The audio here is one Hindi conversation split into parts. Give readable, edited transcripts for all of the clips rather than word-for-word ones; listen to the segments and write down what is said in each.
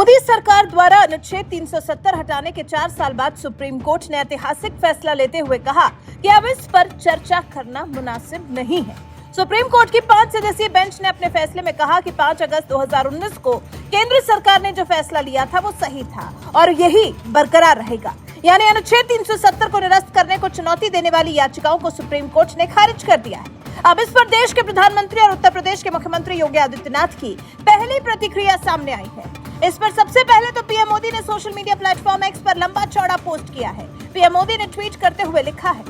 मोदी सरकार द्वारा अनुच्छेद 370 हटाने के 4 साल बाद सुप्रीम कोर्ट ने ऐतिहासिक फैसला लेते हुए कहा कि अब इस पर चर्चा करना मुनासिब नहीं है। सुप्रीम कोर्ट की 5 सदस्यीय बेंच ने अपने फैसले में कहा कि 5 अगस्त 2019 को केंद्र सरकार ने जो फैसला लिया था वो सही था और यही बरकरार रहेगा। यानी अनुच्छेद 370 को निरस्त करने को चुनौती देने वाली याचिकाओं को सुप्रीम कोर्ट ने खारिज कर दिया है। अब इस पर देश के प्रधानमंत्री और उत्तर प्रदेश के मुख्यमंत्री योगी आदित्यनाथ की पहली प्रतिक्रिया सामने आई है। इस पर सबसे पहले तो पीएम मोदी ने सोशल मीडिया प्लेटफॉर्म एक्स पर लंबा चौड़ा पोस्ट किया है। पीएम मोदी ने ट्वीट करते हुए लिखा है,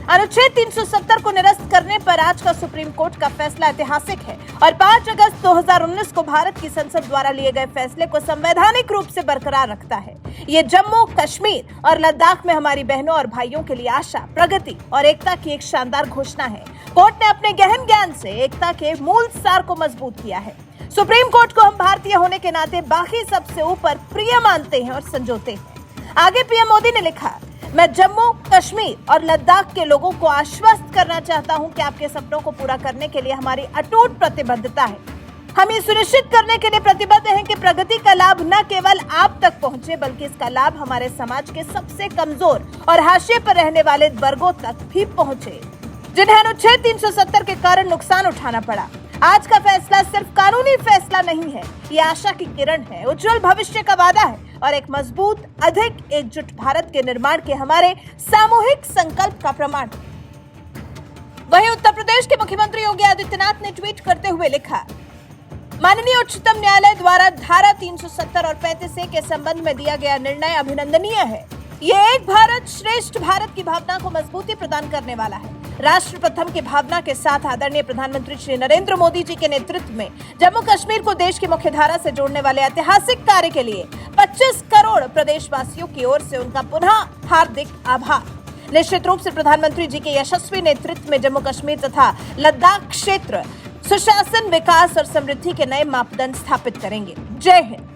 अनुच्छेद 370 को निरस्त करने पर आज का सुप्रीम कोर्ट का फैसला ऐतिहासिक है और 5 अगस्त 2019 को भारत की संसद द्वारा लिए गए फैसले को संवैधानिक रूप से बरकरार रखता है। ये जम्मू कश्मीर और लद्दाख में हमारी बहनों और भाइयों के लिए आशा, प्रगति और एकता की एक शानदार घोषणा है। कोर्ट ने अपने गहन ज्ञान से एकता के मूल सार को मजबूत किया है। सुप्रीम कोर्ट को हम भारतीय होने के नाते बाकी सबसे ऊपर प्रिय मानते हैं और संजोते हैं। आगे पीएम मोदी ने लिखा, मैं जम्मू कश्मीर और लद्दाख के लोगों को आश्वस्त करना चाहता हूं कि आपके सपनों को पूरा करने के लिए हमारी अटूट प्रतिबद्धता है। हम ये सुनिश्चित करने के लिए प्रतिबद्ध हैं कि प्रगति का लाभ न केवल आप तक पहुंचे बल्कि इसका लाभ हमारे समाज के सबसे कमजोर और हाशिए पर रहने वाले वर्गों तक भी पहुंचे, जिन्हें अनुच्छेद 370 के कारण नुकसान उठाना पड़ा। आज का फैसला सिर्फ कानूनी फैसला नहीं है, ये आशा की किरण है, उज्जवल भविष्य का वादा है और एक मजबूत, अधिक एकजुट भारत के निर्माण के हमारे सामूहिक संकल्प का प्रमाण। वहीं उत्तर प्रदेश के मुख्यमंत्री योगी आदित्यनाथ ने ट्वीट करते हुए लिखा, माननीय उच्चतम न्यायालय द्वारा धारा 370 और 35A के संबंध में दिया गया निर्णय अभिनंदनीय है। ये एक भारत श्रेष्ठ भारत की भावना को मजबूती प्रदान करने वाला है। राष्ट्र प्रथम की भावना के साथ आदरणीय प्रधानमंत्री श्री नरेंद्र मोदी जी के नेतृत्व में जम्मू कश्मीर को देश की मुख्य धारा से जोड़ने वाले ऐतिहासिक कार्य के लिए 25 करोड़ प्रदेशवासियों की ओर से उनका पुनः हार्दिक आभार। निश्चित रूप से प्रधानमंत्री जी के यशस्वी नेतृत्व में जम्मू कश्मीर तथा लद्दाख क्षेत्र सुशासन, विकास और समृद्धि के नए मापदंड स्थापित करेंगे। जय हिंद।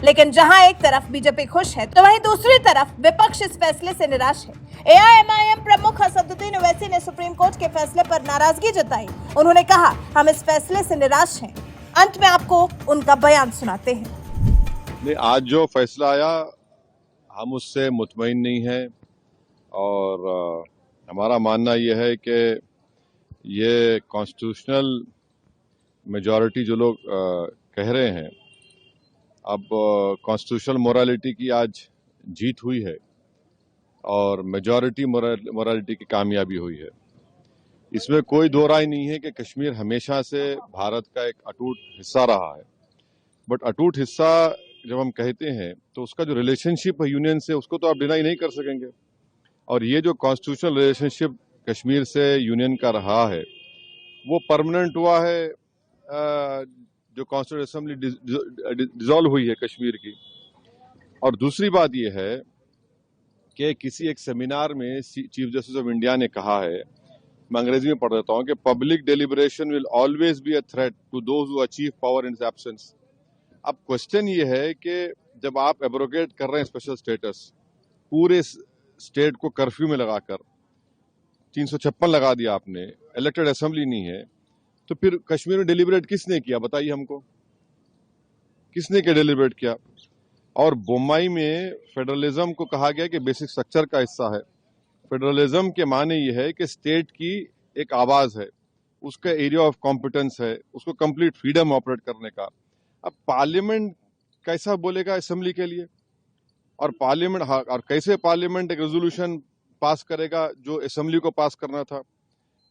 लेकिन जहां एक तरफ बीजेपी खुश है तो वहीं दूसरी तरफ विपक्ष इस फैसले से निराश है। एआईएमआईएम प्रमुख असदुद्दीन ओवैसी ने सुप्रीम कोर्ट के फैसले पर नाराजगी जताई। उन्होंने कहा, हम इस फैसले से निराश हैं। अंत में आपको उनका बयान सुनाते हैं। आज जो फैसला आया हम उससे मुतमईन नहीं है और हमारा मानना यह है कि ये कॉन्स्टिट्यूशनल मेजॉरिटी जो लोग कह रहे हैं, अब कॉन्स्टिट्यूशनल मोरालिटी की आज जीत हुई है और मेजॉरिटी मोरालिटी की कामयाबी हुई है। इसमें कोई दो राय नहीं है कि कश्मीर हमेशा से भारत का एक अटूट हिस्सा रहा है। बट अटूट हिस्सा जब हम कहते हैं तो उसका जो रिलेशनशिप है यूनियन से, उसको तो आप डिनाई नहीं कर सकेंगे। और ये जो कॉन्स्टिट्यूशनल रिलेशनशिप कश्मीर से यूनियन का रहा है वो परमानेंट हुआ है। जो कॉन्स्टिट्यूंट असेंबली डिसॉल्व हुई है कश्मीर की। और दूसरी बात यह है कि किसी एक सेमिनार में चीफ जस्टिस ऑफ इंडिया ने कहा है, मैं अंग्रेजी में पढ़ देता हूं, कि public deliberation will always be a threat to those who achieve power in his absence. अब क्वेश्चन ये है कि जब आप एब्रोगेट कर रहे हैं स्पेशल स्टेटस, पूरे स्टेट को कर्फ्यू में लगाकर 356 लगा दिया आपने, इलेक्टेड असेंबली नहीं है, तो फिर कश्मीर में डेलिब्रेट किसने किया बताइए हमको, किसने क्या डेलिब्रेट किया? और बोम्बई में फेडरलिज्म को कहा गया कि बेसिक स्ट्रक्चर का हिस्सा है। फेडरलिज्म के माने ये है कि स्टेट की एक आवाज है, उसका एरिया ऑफ कॉम्पिटेंस है, उसको कंप्लीट फ्रीडम ऑपरेट करने का। अब पार्लियामेंट कैसा बोलेगा असेंबली के लिए? और पार्लियामेंट और कैसे पार्लियामेंट एक रेजोल्यूशन पास करेगा जो असेंबली को पास करना था?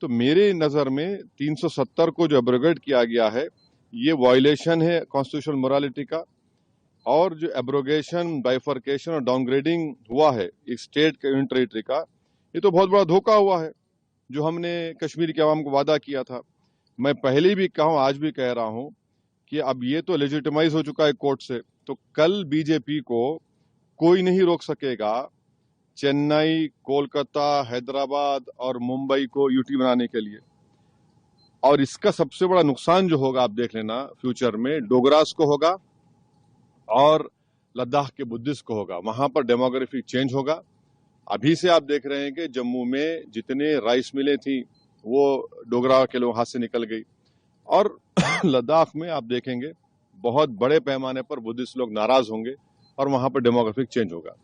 तो मेरे नजर में 370 को जो एब्रोगेट किया गया है ये वायलेशन है कॉन्स्टिट्यूशनल मोरालिटी का। और जो एब्रोगेशन, बाइफर्केशन और डाउनग्रेडिंग हुआ है एक स्टेट के यूनियन टेरिटरी का, ये तो बहुत बड़ा धोखा हुआ है जो हमने कश्मीर के अवाम को वादा किया था। मैं पहले भी कहा हूं, आज भी कह रहा हूं कि अब ये तो लेजिटिमाइज हो चुका है कोर्ट से, तो कल बीजेपी को कोई नहीं रोक सकेगा चेन्नई, कोलकाता, हैदराबाद और मुंबई को यूटी बनाने के लिए। और इसका सबसे बड़ा नुकसान जो होगा आप देख लेना फ्यूचर में, डोगरास को होगा और लद्दाख के बुद्धिस्ट को होगा। वहां पर डेमोग्राफिक चेंज होगा। अभी से आप देख रहे हैं कि जम्मू में जितने राइस मिलें थी वो डोगरा के लोग हाथ से निकल गई। और लद्दाख में आप देखेंगे बहुत बड़े पैमाने पर बुद्धिस्ट लोग नाराज होंगे और वहां पर डेमोग्राफिक चेंज होगा।